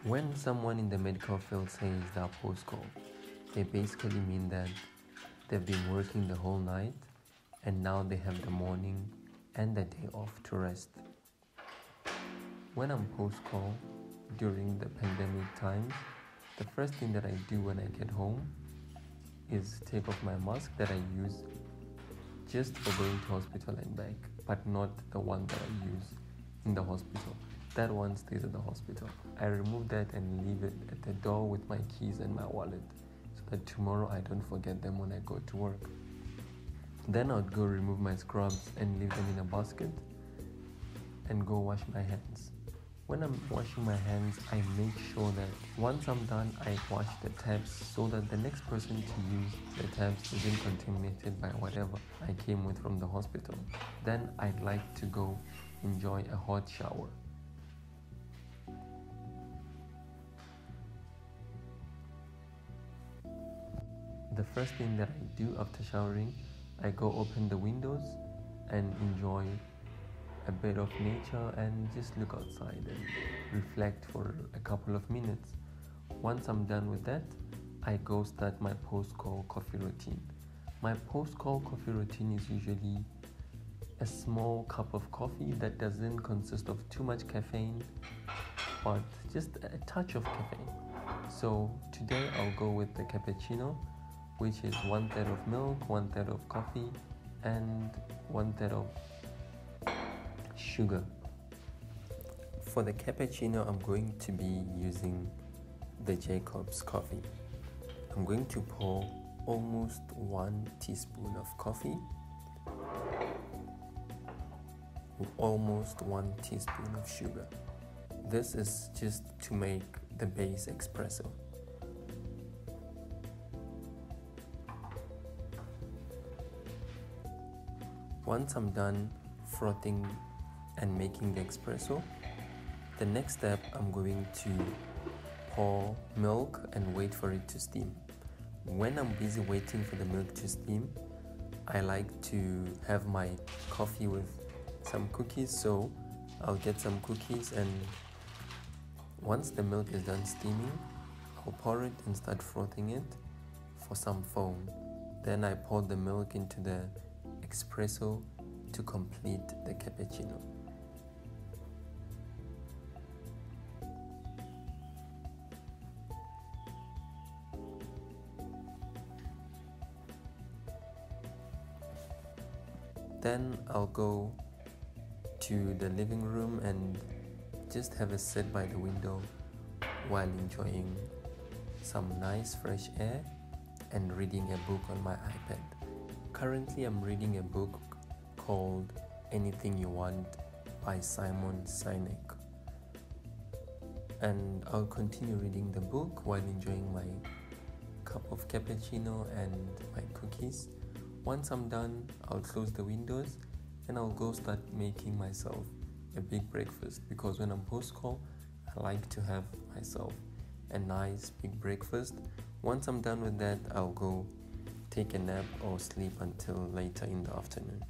When someone in the medical field says they're post-call, they basically mean that they've been working the whole night and now they have the morning and the day off to rest. When I'm post-call during the pandemic times, the first thing that I do when I get home is take off my mask that I use just for going to hospital and back, but not the one that I use in the hospital. That one stays at the hospital. I remove that and leave it at the door with my keys and my wallet so that tomorrow I don't forget them when I go to work. Then I'd go remove my scrubs and leave them in a basket and go wash my hands. When I'm washing my hands, I make sure that once I'm done, I wash the taps so that the next person to use the taps isn't contaminated by whatever I came with from the hospital. Then I'd like to go enjoy a hot shower. The first thing that I do after showering, I go open the windows and enjoy a bit of nature and just look outside and reflect for a couple of minutes. Once I'm done with that, I go start my post-call coffee routine. My post-call coffee routine is usually a small cup of coffee that doesn't consist of too much caffeine, but just a touch of caffeine. So today I'll go with the cappuccino, which is 1/3 of milk, 1/3 of coffee, and 1/3 of sugar. For the cappuccino, I'm going to be using the Jacob's coffee. I'm going to pour almost 1 teaspoon of coffee with almost 1 teaspoon of sugar. This is just to make the base espresso. Once I'm done frothing and making the espresso, the next step I'm going to pour milk and wait for it to steam. When I'm busy waiting for the milk to steam, I like to have my coffee with some cookies, so I'll get some cookies, and once the milk is done steaming, I'll pour it and start frothing it for some foam. Then I pour the milk into the espresso to complete the cappuccino. Then I'll go to the living room and just have a sit by the window while enjoying some nice fresh air and reading a book on my iPad. Currently, I'm reading a book called Anything You Want by Simon Sinek. And I'll continue reading the book while enjoying my cup of cappuccino and my cookies. Once I'm done, I'll close the windows and I'll go start making myself a big breakfast, because when I'm post-call, I like to have myself a nice big breakfast. Once I'm done with that, I'll go take a nap or sleep until later in the afternoon.